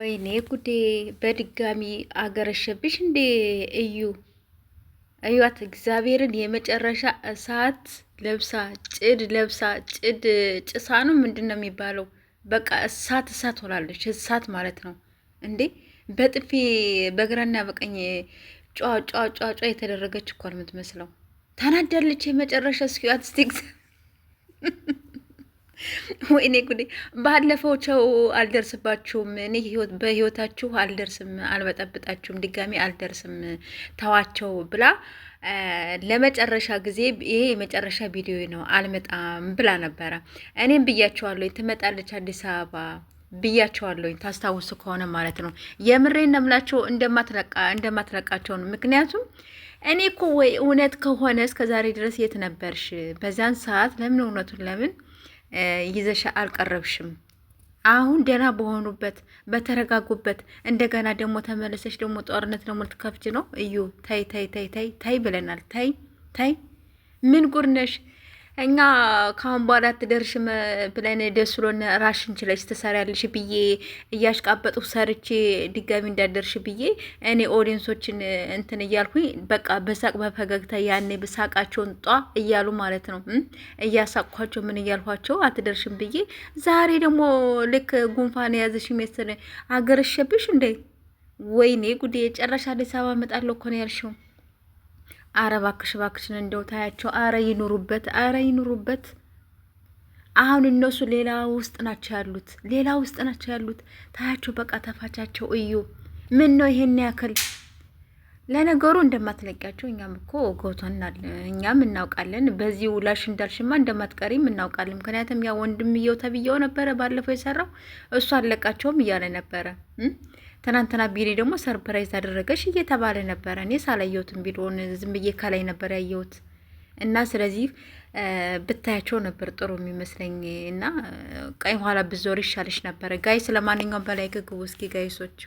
ወይኔ ጉዴ! በድጋሚ አገረሸብሽ እንዴ እዩ? እዩት እግዚአብሔርን የመጨረሻ እሳት ለብሳ ጭድ ለብሳ ጭድ ጭሳ ነው ምንድን ነው የሚባለው? በቃ እሳት ሆናለች። እሳት ማለት ነው እንዴ! በጥፊ በግራና በቀኝ ጫ የተደረገች እኮ ነው የምትመስለው። ተናዳለች የመጨረሻ እስኪዋት ስቲክስ ወይኔ ጉዴ! ባለፈው ቸው አልደርስባችሁም፣ እኔ በህይወታችሁ አልደርስም፣ አልበጠብጣችሁም፣ ድጋሚ አልደርስም ተዋቸው ብላ ለመጨረሻ ጊዜ ይሄ የመጨረሻ ቪዲዮ ነው አልመጣም ብላ ነበረ። እኔም ብያቸዋለሁ ትመጣለች አዲስ አበባ ብያቸዋለሁ፣ ታስታውሱ ከሆነ ማለት ነው። የምሬን ነው የምላቸው እንደማትለቃቸው ነው። ምክንያቱም እኔ እኮ ወይ እውነት ከሆነ እስከ ዛሬ ድረስ የት ነበርሽ? በዛን ሰዓት ለምን እውነቱን ለምን ይዘሽ አልቀረብሽም? አሁን ደህና በሆኑበት በተረጋጉበት እንደገና ደግሞ ተመለሰች ደግሞ ጦርነት ደግሞ ልትከፍች ነው። እዩ ታይ ታይ ታይ ታይ ታይ ብለናል። ታይ ታይ ምን ጉር ነሽ? እኛ ካሁን በኋላ አትደርሽም ብለን ደስ ብሎን ራሽን ችለሽ ትሰሪያለሽ ብዬ እያሽቃበጡ ሰርቼ ድጋሚ እንዳደርሽ ብዬ እኔ ኦዲየንሶችን እንትን እያልኩኝ በቃ በሳቅ በፈገግታ ያኔ በሳቃቸውን ጧ እያሉ ማለት ነው እያሳቅኳቸው ምን እያልኳቸው አትደርሽም ብዬ ዛሬ ደግሞ ልክ ጉንፋን የያዘሽ መሰለኝ አገረሸብሽ እንዴ? ወይኔ ጉዴ! የጨረሻ አዲስ አበባ እመጣለሁ እኮ ነው ያልሽው። አረ እባክሽን እንደው ታያቸው። አረ ይኑሩበት፣ አረ ይኑሩበት። አሁን እነሱ ሌላ ውስጥ ናቸው ያሉት፣ ታያቸው። በቃ ተፋቻቸው። እዩ ምን ነው ይሄን ያክል? ለነገሩ እንደማትለቂያቸው እኛም እኮ ጎቶናል፣ እኛም እናውቃለን። በዚህ ውላሽ እንዳልሽማ እንደማትቀሪም እናውቃለን። ምክንያቱም ያ ወንድምየው ተብየው ነበረ ባለፈው የሰራው እሱ አለቃቸውም እያለ ነበረ። ትናንትና ቢሪ ደግሞ ሰርፕራይዝ አደረገሽ እየተባለ ነበረ። እኔ ሳላየሁትም ቢሮውን ዝም ብዬ ከላይ ነበር ያየሁት። እና ስለዚህ ብታያቸው ነበር ጥሩ የሚመስለኝ። እና ቀኝ ኋላ ብዞር ይሻልሽ ነበረ። ጋይስ ለማንኛውም በላይ ግቡ እስኪ ጋይሶች።